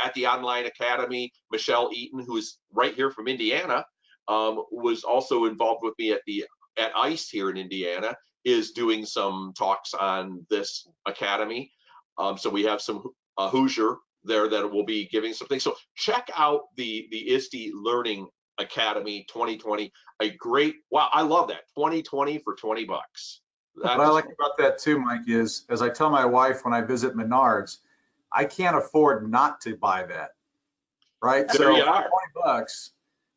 B: at the Online Academy, Michelle Eaton, who is right here from Indiana, was also involved with me at ISTE here in Indiana, is doing some talks on this academy. So we have some Hoosier there that will be giving something. So check out the ISTE Learning Academy 2020. A great, wow, I love that, 2020 for $20.
A: What I like about that too, Mike, is as I tell my wife when I visit Menards, I can't afford not to buy that, right?
B: There
A: So
B: you
A: for
B: are.
A: $20,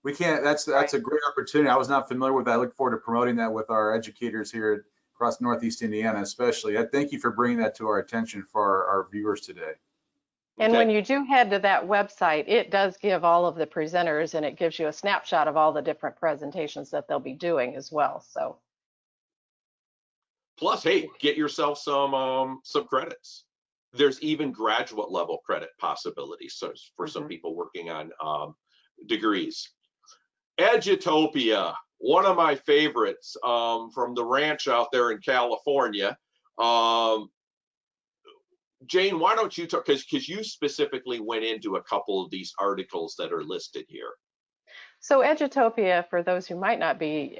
A: we can't, that's a great opportunity. I was not familiar with that. I look forward to promoting that with our educators here across Northeast Indiana, especially. I thank you for bringing that to our attention for our viewers today.
C: And
B: Okay.
C: when you do head to that website, it does give all of the presenters and it gives you a snapshot of all the different presentations that they'll be doing as well. So
B: Plus, hey, get yourself some credits. There's even graduate level credit possibilities so for some people working on degrees. Edutopia, one of my favorites from the ranch out there in California. Jane, why don't you talk, because you specifically went into a couple of these articles that are listed here.
C: So Edutopia, for those who might not be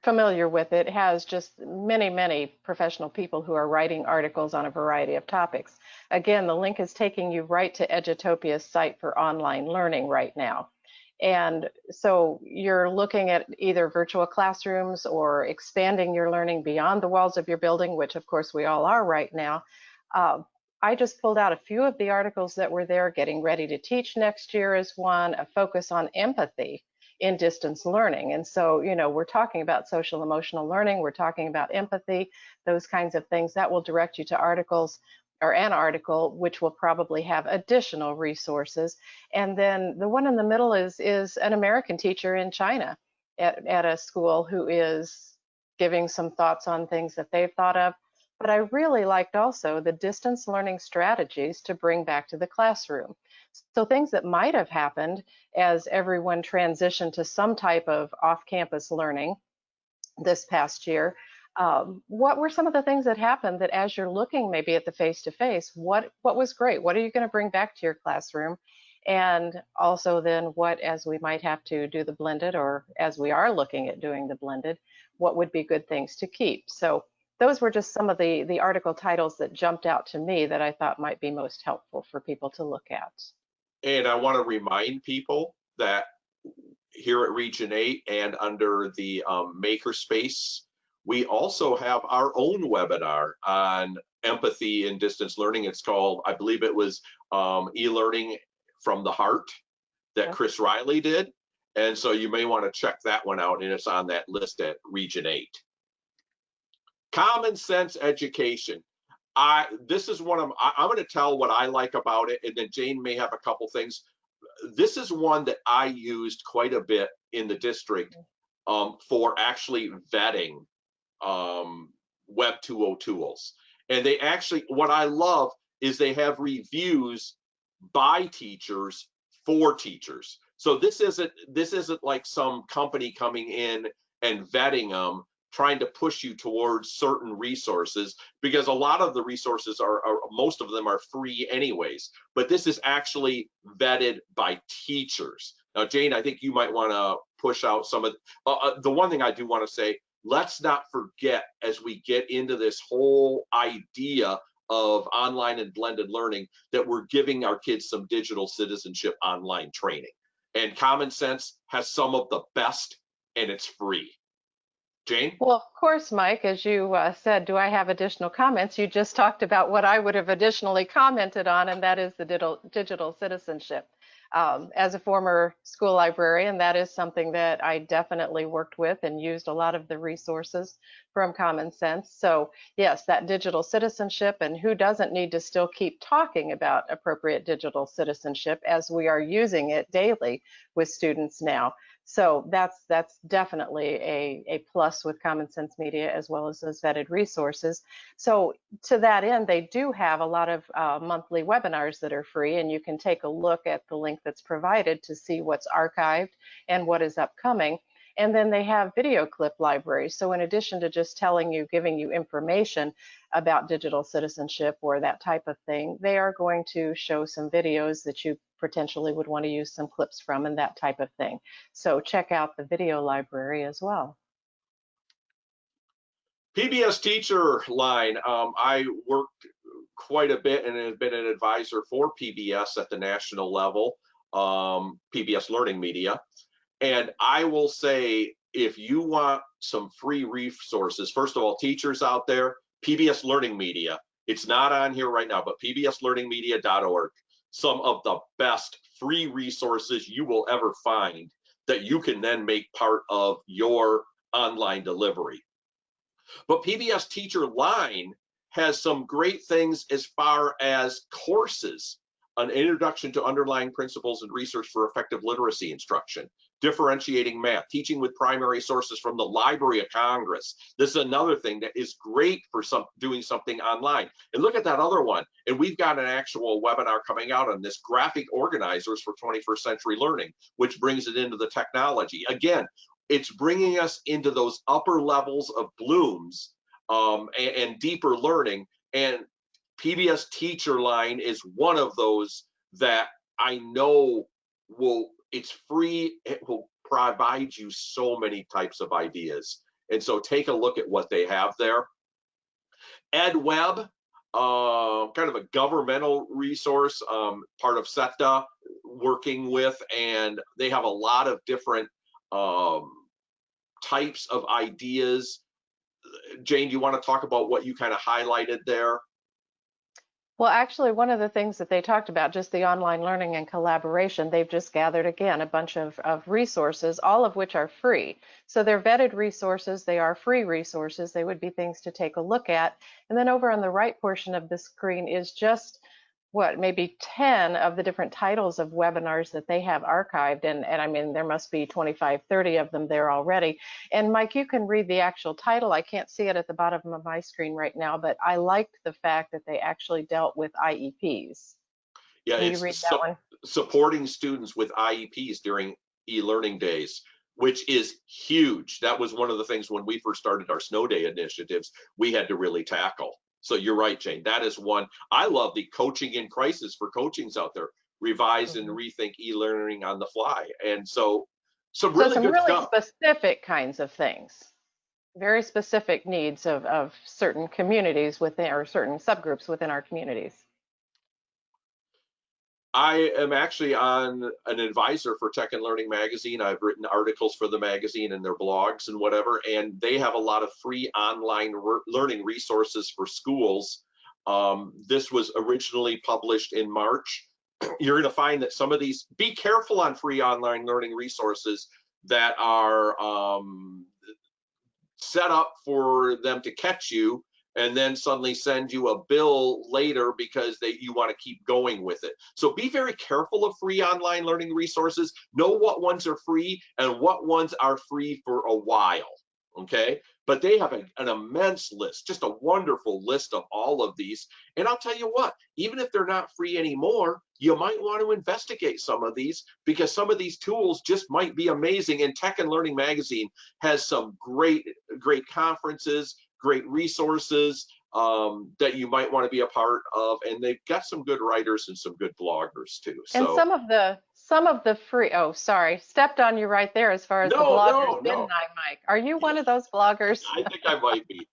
C: familiar with it, has just many, many professional people who are writing articles on a variety of topics. Again, the link is taking you right to Edutopia's site for online learning right now. And so you're looking at either virtual classrooms or expanding your learning beyond the walls of your building, which of course we all are right now. I just pulled out a few of the articles that were there. Getting Ready to Teach Next Year is one, a focus on empathy in distance learning. And so, you know, we're talking about social emotional learning, we're talking about empathy, those kinds of things. That will direct you to articles or an article which will probably have additional resources. And then the one in the middle is an American teacher in China at a school who is giving some thoughts on things that they've thought of. But I really liked also the distance learning strategies to bring back to the classroom. So things that might have happened as everyone transitioned to some type of off-campus learning this past year. What were some of the things that happened that as you're looking maybe at the face-to-face, what was great? What are you going to bring back to your classroom? And also then what, as we might have to do the blended, or as we are looking at doing the blended, what would be good things to keep? So those were just some of the article titles that jumped out to me that I thought might be most helpful for people to look at.
B: And I want to remind people that here at Region 8 and under the Makerspace, we also have our own webinar on empathy and distance learning. It's called, I believe it was e-learning from the heart that Chris Riley did. And so you may want to check that one out, and it's on that list at Region 8. Common sense education. This is one of, I'm going to tell what I like about it, and then Jane may have a couple things. This is one that I used quite a bit in the district for actually vetting Web 2.0 tools. And they actually, what I love is they have reviews by teachers for teachers. So this isn't like some company coming in and vetting them, trying to push you towards certain resources, because a lot of the resources are most of them are free anyways, but this is actually vetted by teachers. Now, Jane, I think you might want to push out some of the one thing I do want to say, let's not forget as we get into this whole idea of online and blended learning that we're giving our kids some digital citizenship online training, and Common Sense has some of the best, and it's free. Jane?
C: Well, of course, Mike, as you said, do I have additional comments? You just talked about what I would have additionally commented on, and that is the digital citizenship. As a former school librarian, that is something that I definitely worked with and used a lot of the resources from Common Sense. So yes, that digital citizenship, and who doesn't need to still keep talking about appropriate digital citizenship as we are using it daily with students now. So that's definitely a plus with Common Sense Media, as well as those vetted resources. So to that end, they do have a lot of monthly webinars that are free, and you can take a look at the link that's provided to see what's archived and what is upcoming. And then they have video clip libraries. So in addition to just telling you, giving you information about digital citizenship or that type of thing, they are going to show some videos that you potentially would want to use some clips from and that type of thing. So check out the video library as well.
B: PBS teacher line. I worked quite a bit and have been an advisor for PBS at the national level, PBS Learning Media. And I will say if you want some free resources, first of all, teachers out there, PBS Learning Media, it's not on here right now, but pbslearningmedia.org, some of the best free resources you will ever find that you can then make part of your online delivery. But PBS Teacher Line has some great things as far as courses, an introduction to underlying principles and research for effective literacy instruction, differentiating math, teaching with primary sources from the Library of Congress. This is another thing that is great for doing something online. And look at that other one. And we've got an actual webinar coming out on this, graphic organizers for 21st century learning, which brings it into the technology. Again, it's bringing us into those upper levels of Bloom's and deeper learning. And PBS Teacher Line is one of those that I know it's free, it will provide you so many types of ideas. And so take a look at what they have there. EdWeb, kind of a governmental resource, part of SETA working with, and they have a lot of different types of ideas. Jane, do you want to talk about what you kind of highlighted there?
C: Well, actually, one of the things that they talked about, just the online learning and collaboration, they've just gathered, again, a bunch of resources, all of which are free. So they're vetted resources, they are free resources, they would be things to take a look at. And then over on the right portion of the screen is just, maybe 10 of the different titles of webinars that they have archived. And I mean, there must be 25, 30 of them there already. And Mike, you can read the actual title. I can't see it at the bottom of my screen right now, but I liked the fact that they actually dealt with IEPs.
B: Yeah,
C: Can you read that one?
B: Supporting students with IEPs during e-learning days, which is huge. That was one of the things when we first started our Snow Day initiatives, we had to really tackle. So you're right, Jane. That is one. I love the coaching in crisis for coachings out there. Revise and rethink e-learning on the fly. And so some really good stuff.
C: Specific kinds of things, very specific needs of certain communities within, or certain subgroups within our communities.
B: I am actually an advisor for Tech and Learning magazine. I've written articles for the magazine and their blogs and whatever, and they have a lot of free online learning resources for schools. This was originally published in March. You're going to find that some of these, be careful on free online learning resources that are set up for them to catch you and then suddenly send you a bill later because you want to keep going with it. So be very careful of free online learning resources. Know what ones are free and what ones are free for a while, okay? But they have an immense list, just a wonderful list of all of these. And I'll tell you what, even if they're not free anymore, you might want to investigate some of these because some of these tools just might be amazing. And Tech and Learning magazine has some great conferences, great resources that you might want to be a part of, and they've got some good writers and some good bloggers too. So,
C: and some of the free, oh, sorry, stepped on you right there as far as the bloggers, didn't I, Mike? Are you one of those bloggers?
B: I think I might be.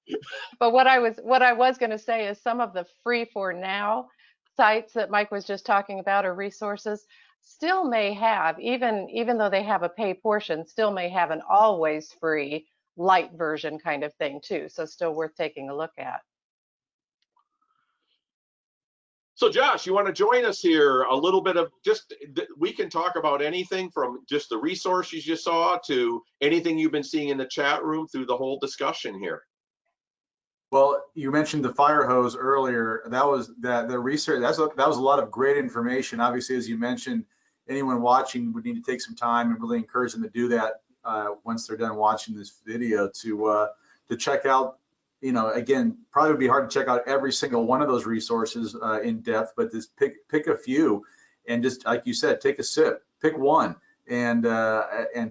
C: But what I was going to say is some of the free for now sites that Mike was just talking about, or resources, still may have, even though they have a pay portion, still may have an always free light version kind of thing too. So still worth taking a look at.
B: So Josh, you want to join us here a little bit of we can talk about anything from just the resources you saw to anything you've been seeing in the chat room through the whole discussion here.
A: Well, you mentioned the fire hose earlier. That was the research. That was a lot of great information. Obviously, as you mentioned, anyone watching would need to take some time and really encourage them to do that once they're done watching this video to check out. You know, again, probably would be hard to check out every single one of those resources in depth, but just pick a few and just, like you said, take a sip, pick one, and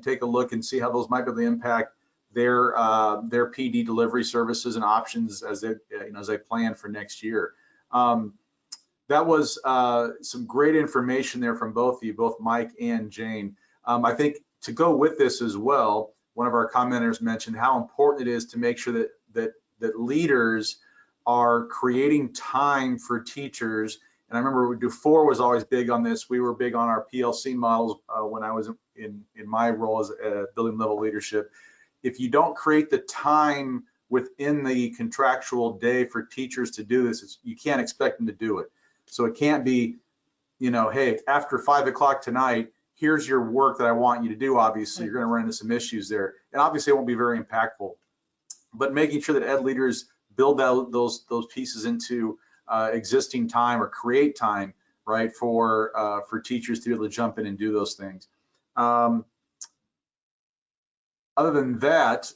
A: take a look and see how those might be able to impact their PD delivery services and options as they plan for next year. That was some great information there from both of you, both Mike and Jane. I think to go with this as well, one of our commenters mentioned how important it is to make sure that leaders are creating time for teachers. And I remember Dufour was always big on this. We were big on our PLC models when I was in my role as building level leadership. if you don't create the time within the contractual day for teachers to do this, you can't expect them to do it. So it can't be, you know, hey, after 5 o'clock tonight, here's your work that I want you to do. Obviously, you're going to run into some issues there, and obviously it won't be very impactful. But making sure that ed leaders build out those pieces into existing time or create time, right, for teachers to be able to jump in and do those things. Other than that,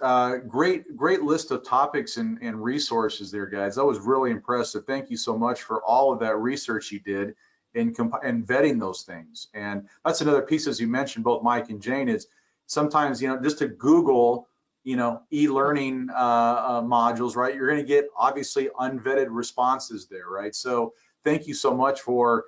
A: great list of topics and resources there, guys. That was really impressive. Thank you so much for all of that research you did in vetting those things. And that's another piece, as you mentioned, both Mike and Jane, is sometimes, you know, just to Google, you know, e-learning modules, right? You're going to get obviously unvetted responses there, right? So thank you so much for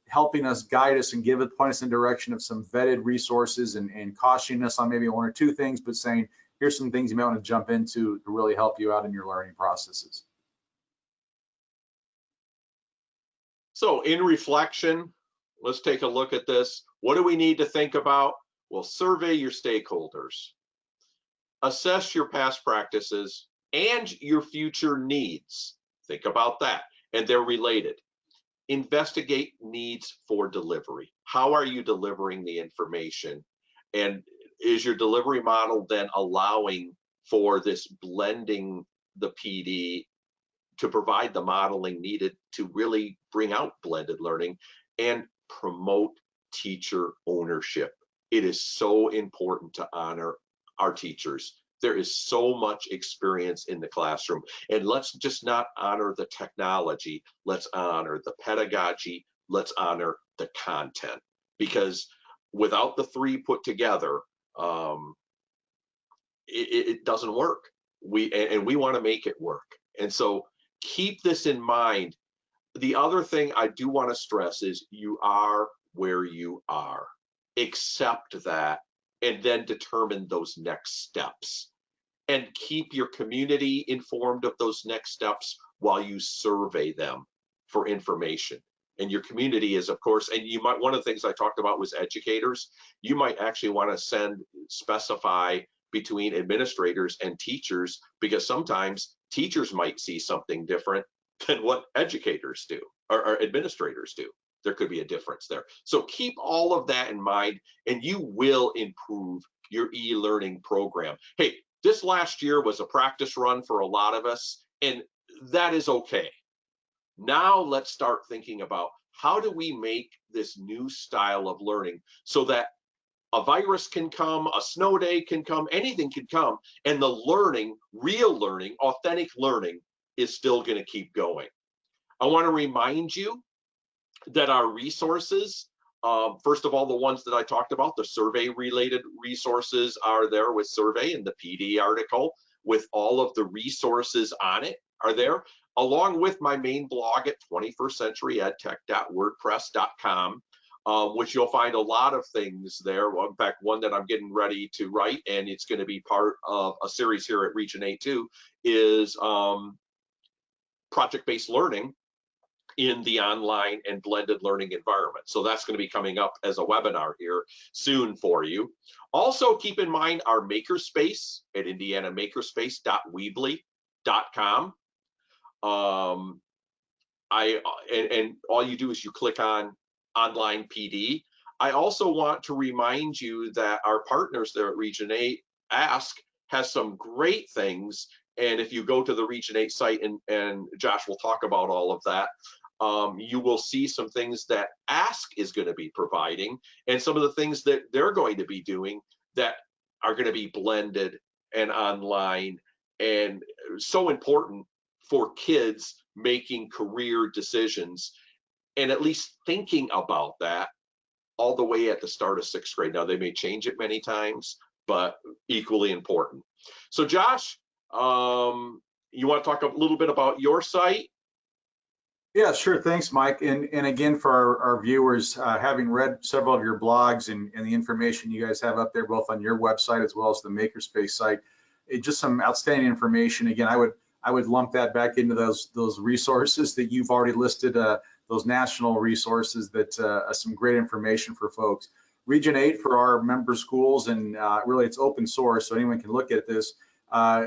A: helping us, guide us, and point us in direction of some vetted resources, and cautioning us on maybe one or two things, but saying, here's some things you might want to jump into to really help you out in your learning processes.
B: So in reflection, let's take a look at this. What do we need to think about? Well, survey your stakeholders, assess your past practices and your future needs. Think about that, and they're related. Investigate needs for delivery. How are you delivering the information? And is your delivery model then allowing for this blending the PD to provide the modeling needed to really bring out blended learning and promote teacher ownership? It is so important to honor our teachers. There is so much experience in the classroom, and let's just not honor the technology. Let's honor the pedagogy. Let's honor the content, because without the three put together, it doesn't work. We want to make it work. And so keep this in mind. The other thing I do want to stress is you are where you are. Accept that, and then determine those next steps. And keep your community informed of those next steps while you survey them for information. And your community is, of course, and you might, one of the things I talked about was educators. You might actually want to specify between administrators and teachers, because sometimes teachers might see something different than what educators do or administrators do. There could be a difference there. So keep all of that in mind, and you will improve your e-learning program. Hey, this last year was a practice run for a lot of us, and that is okay. Now let's start thinking about, how do we make this new style of learning so that a virus can come, a snow day can come, anything can come, and the learning, real learning, authentic learning is still going to keep going. I want to remind you that our resources, first of all, the ones that I talked about, the survey related resources are there with survey, and the PD article with all of the resources on it are there, along with my main blog at 21stcenturyedtech.wordpress.com, which you'll find a lot of things there. Well, in fact, one that I'm getting ready to write, and it's going to be part of a series here at Region 8 too, is project-based learning in the online and blended learning environment. So that's going to be coming up as a webinar here soon for you. Also keep in mind our makerspace at indianamakerspace.weebly.com. And all you do is you click on online PD. I also want to remind you that our partners there at Region 8, Ask, has some great things. And if you go to the Region 8 site, and Josh will talk about all of that, you will see some things that Ask is going to be providing, and some of the things that they're going to be doing that are going to be blended and online, and so important for kids making career decisions, and at least thinking about that all the way at the start of 6th grade. Now, they may change it many times, but equally important. So Josh, you want to talk a little bit about your site?
A: Yeah, sure. Thanks, Mike. And again, for our viewers, having read several of your blogs and the information you guys have up there, both on your website as well as the Makerspace site, just some outstanding information. Again, I would lump that back into those resources that you've already listed, those national resources that some great information for folks. Region 8 for our member schools, and really it's open source, so anyone can look at this.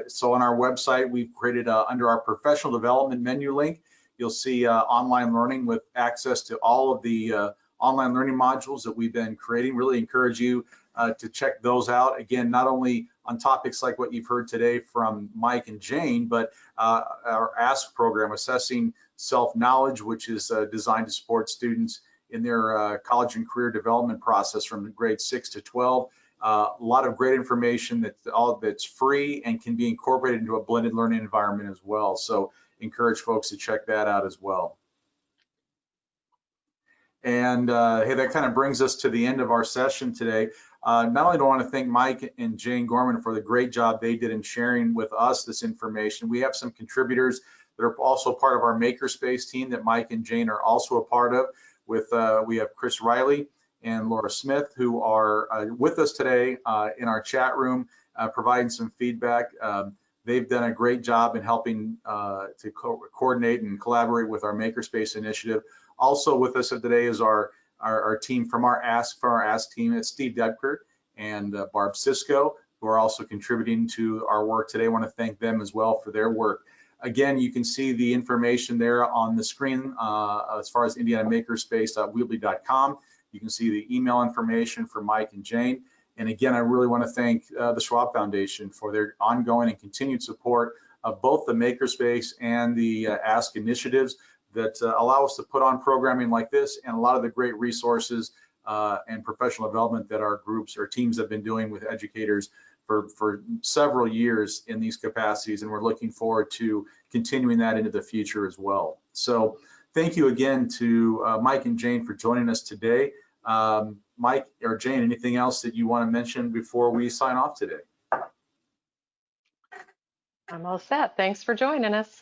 A: So on our website, we've created under our professional development menu link, you'll see online learning with access to all of the online learning modules that we've been creating. Really encourage you to check those out. Again, not only on topics like what you've heard today from Mike and Jane, but our ASK program, Assessing Self-Knowledge, which is designed to support students in their college and career development process from grades 6 to 12. A lot of great information that's free and can be incorporated into a blended learning environment as well. So encourage folks to check that out as well. And hey, that kind of brings us to the end of our session today. Not only do I want to thank Mike and Jane Gorman for the great job they did in sharing with us this information, we have some contributors that are also part of our Makerspace team that Mike and Jane are also a part of. We have Chris Riley and Laura Smith, who are with us today in our chat room, providing some feedback. They've done a great job in helping to coordinate and collaborate with our Makerspace initiative. Also with us today is our team from our ASK team. It's Steve Debker and Barb Cisco, who are also contributing to our work today. I want to thank them as well for their work. Again, you can see the information there on the screen as far as Indiana Makerspace.weebly.com. You can see the email information for Mike and Jane. And again, I really want to thank the Schwab Foundation for their ongoing and continued support of both the Makerspace and the ASK initiatives that allow us to put on programming like this and a lot of the great resources and professional development that our groups or teams have been doing with educators for several years in these capacities. And we're looking forward to continuing that into the future as well. So thank you again to Mike and Jane for joining us today. Mike or Jane, anything else that you want to mention before we sign off today?
C: I'm all set. Thanks for joining us.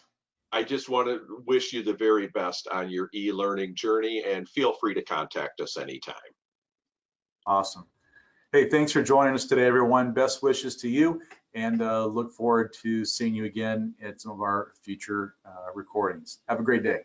B: I just want to wish you the very best on your e-learning journey, and feel free to contact us anytime.
A: Awesome. Hey, thanks for joining us today, everyone. Best wishes to you, and look forward to seeing you again at some of our future recordings. Have a great day.